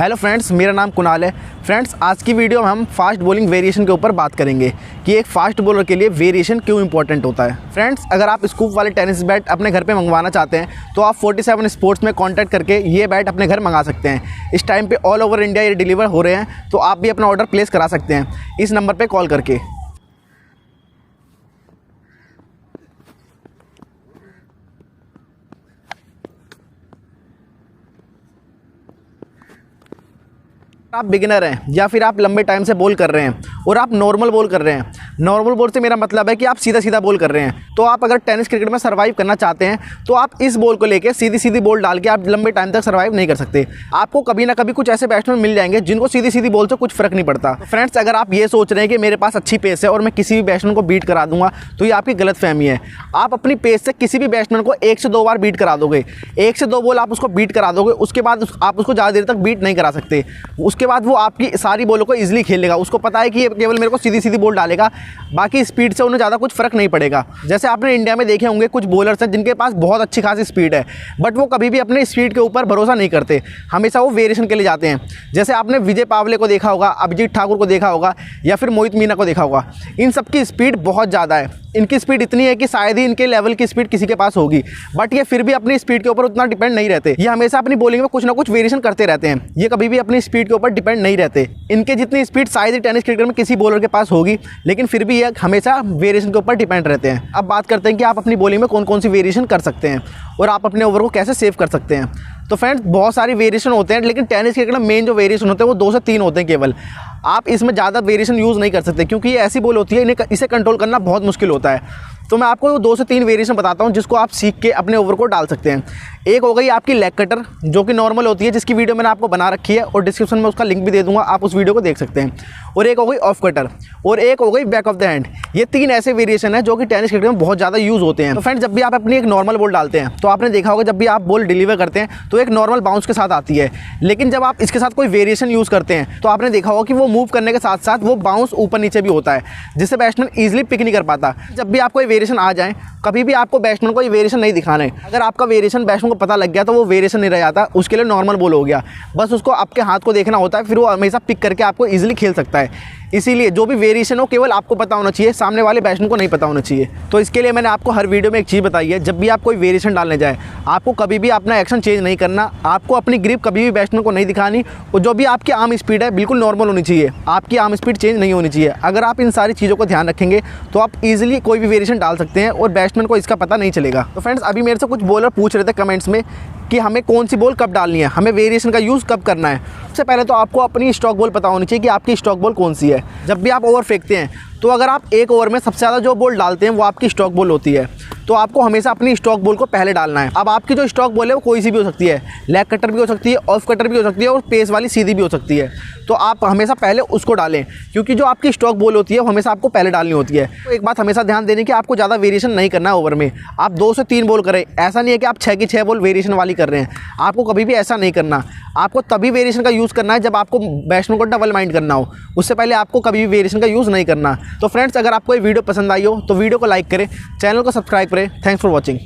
Hello friends, मेरा नाम कुणाल है। फ्रेंड्स, आज की वीडियो में हम फास्ट बॉलिंग वेरिएशन के ऊपर बात करेंगे कि एक फास्ट बॉलर के लिए वेरिएशन क्यों इंपॉर्टेंट होता है। फ्रेंड्स, अगर आप स्कूप वाले टेनिस बैट अपने घर पे मंगवाना चाहते हैं तो आप 47 स्पोर्ट्स में कांटेक्ट करके ये बैट अपने घर मंगा सकते हैं। इस टाइम पे ऑल ओवर इंडिया ये डिलीवर हो रहे हैं, तो आप भी अपना ऑर्डर प्लेस करा सकते हैं इस नंबर पर कॉल करके। आप बिगिनर हैं या फिर आप लंबे टाइम से बॉल कर रहे हैं और आप नॉर्मल बॉल कर रहे हैं। नॉर्मल बॉल से मेरा मतलब है कि आप सीधा सीधा बॉल कर रहे हैं। तो आप अगर टेनिस क्रिकेट में सर्वाइव करना चाहते हैं तो आप इस बॉल को लेके सीधी सीधी बॉल डाल के आप लंबे टाइम तक सर्वाइव नहीं कर सकते। आपको कभी ना कभी कुछ ऐसे बैट्समैन मिल जाएंगे जिनको सीधी सीधी बॉल से कुछ फर्क नहीं पड़ता। फ्रेंड्स, अगर आप ये सोच रहे हैं कि मेरे पास अच्छी पेस है और मैं किसी भी बैट्समैन को बीट करा दूंगा, तो ये आपकी गलतफहमी है। आप अपनी पेस से किसी भी बैट्समैन को 1 से 2 बार बीट करा दोगे, 1 से 2 बॉल आप उसको बीट करा दोगे, उसके बाद आप उसको ज़्यादा देर तक बीट नहीं करा सकते। उसके बाद वो आपकी सारी बॉलों को इजीली खेल लेगा। उसको पता है कि ये केवल मेरे को सीधी सीधी बॉल डालेगा, बाकी स्पीड से उन्हें ज़्यादा कुछ फर्क नहीं पड़ेगा। जैसे आपने इंडिया में देखे होंगे कुछ बॉलर्स हैं जिनके पास बहुत अच्छी खासी स्पीड है, बट वो कभी भी अपने स्पीड के ऊपर भरोसा नहीं करते, हमेशा वो वेरिएशन के लिए जाते हैं। जैसे आपने विजय पावले को देखा होगा, अभिजीत ठाकुर को देखा होगा या फिर मोहित मीना को देखा होगा। इन सब की स्पीड बहुत ज़्यादा है। इनकी स्पीड इतनी है कि शायद ही इनके लेवल की स्पीड किसी के पास होगी, बट ये फिर भी अपनी स्पीड के ऊपर उतना डिपेंड नहीं रहते। ये हमेशा अपनी बॉलिंग में कुछ ना कुछ वेरिएशन करते रहते हैं। ये कभी भी अपनी स्पीड के ऊपर डिपेंड नहीं रहते। इनके जितनी स्पीड शायद ही टेनिस क्रिकेट में किसी बॉलर के पास होगी, लेकिन फिर भी ये हमेशा वेरिएशन के ऊपर डिपेंड रहते हैं। अब बात करते हैं कि आप अपनी बॉलिंग में कौन कौन सी वेरिएशन कर सकते हैं और आप अपने ओवर को कैसे सेव कर सकते हैं। तो फ्रेंड्स, बहुत सारी वेरिएशन होते हैं, लेकिन टेनिस क्रिकेट में मेन जो वेरिएशन होते हैं वो 2 से 3 होते हैं केवल। आप इसमें ज़्यादा वेरिएशन यूज़ नहीं कर सकते क्योंकि ये ऐसी बॉल होती है, इसे कंट्रोल करना बहुत मुश्किल होता है। तो मैं आपको 2 से 3 वेरिएशन बताता हूँ जिसको आप सीख के अपने ओवर को डाल सकते हैं। एक हो गई आपकी लेग कटर, जो कि नॉर्मल होती है, जिसकी वीडियो मैंने आपको बना रखी है और डिस्क्रिप्शन में उसका लिंक भी दे दूंगा, आप उस वीडियो को देख सकते हैं। और एक हो गई ऑफ कटर और एक हो गई बैक ऑफ द हैंड। ये 3 ऐसे वेरिएशन है जो कि टेनिस क्रिकेट में बहुत ज़्यादा यूज़ होते हैं। तो फ्रेंड्स, जब भी आप अपनी एक नॉर्मल बॉल डालते हैं तो आपने देखा होगा जब भी आप बॉल डिलीवर करते हैं तो एक नॉर्मल बाउंस के साथ आती है, लेकिन जब आप इसके साथ कोई वेरिएशन यूज़ करते हैं तो आपने देखा होगा कि वो मूव करने के साथ साथ वो बाउंस ऊपर नीचे भी होता है, जिससे बैट्समैन ईजिली पिक नहीं कर पाता। जब भी आपको वेरिएशन आ जाए, कभी भी आपको बैट्समैन को ये वेरिएशन नहीं दिखाना है। अगर आपका वेरिएशन बैट्समैन को पता लग गया तो वो वेरिएशन नहीं रह जाता, उसके लिए नॉर्मल बॉल हो गया। बस उसको आपके हाथ को देखना होता है, फिर वो हमेशा पिक करके आपको इजीली खेल सकता है। इसीलिए जो भी वेरिएशन हो केवल आपको पता होना चाहिए, सामने वाले बैट्समैन को नहीं पता होना चाहिए। तो इसके लिए मैंने आपको हर वीडियो में एक चीज़ बताई है, जब भी आप कोई वेरिएशन डालने जाए आपको कभी भी अपना एक्शन चेंज नहीं करना, आपको अपनी ग्रिप कभी भी बैट्समैन को नहीं दिखानी, और जो भी आपकी आर्म स्पीड है बिल्कुल नॉर्मल होनी चाहिए, आपकी आर्म स्पीड चेंज नहीं होनी चाहिए। अगर आप इन सारी चीज़ों को ध्यान रखेंगे तो आप ईजिली कोई भी वेरिएशन डाल सकते हैं और बैट्समैन को इसका पता नहीं चलेगा। तो फ्रेंड्स, अभी मेरे से कुछ बॉलर पूछ रहे थे कमेंट्स में कि हमें कौन सी बॉल कब डालनी है, हमें वेरिएशन का यूज़ कब करना है। सबसे पहले तो आपको अपनी स्टॉक बॉल पता होनी चाहिए कि आपकी स्टॉक बॉल कौन सी है। जब भी आप ओवर फेंकते हैं तो अगर आप एक ओवर में सबसे ज़्यादा जो बॉल डालते हैं वो आपकी स्टॉक बॉल होती है, तो आपको हमेशा अपनी स्टॉक बॉल को पहले डालना है। अब आपकी जो स्टॉक बॉल है वो कोई सी भी हो सकती है, लेग कटर भी हो सकती है, ऑफ कटर भी हो सकती है और पेस वाली सीधी भी हो सकती है। तो आप हमेशा पहले उसको डालें, क्योंकि जो आपकी स्टॉक बॉल होती है वो हमेशा आपको पहले डालनी होती है। तो एक बात हमेशा ध्यान देने की, आपको ज़्यादा वेरिएशन नहीं करना है ओवर में। आप 2 से 3 बॉल करें, ऐसा नहीं है कि आप 6 की 6 बॉल वेरिएशन वाली कर रहे हैं। आपको कभी भी ऐसा नहीं करना। आपको तभी वेरिएशन का यूज़ करना है जब आपको बैट्समैन को डबल माइंड करना हो, उससे पहले आपको कभी भी वेरिएशन का यूज़ नहीं करना। तो फ्रेंड्स, अगर आपको ये वीडियो पसंद आई हो तो वीडियो को लाइक करें, चैनल को सब्सक्राइब करें। Thanks for watching.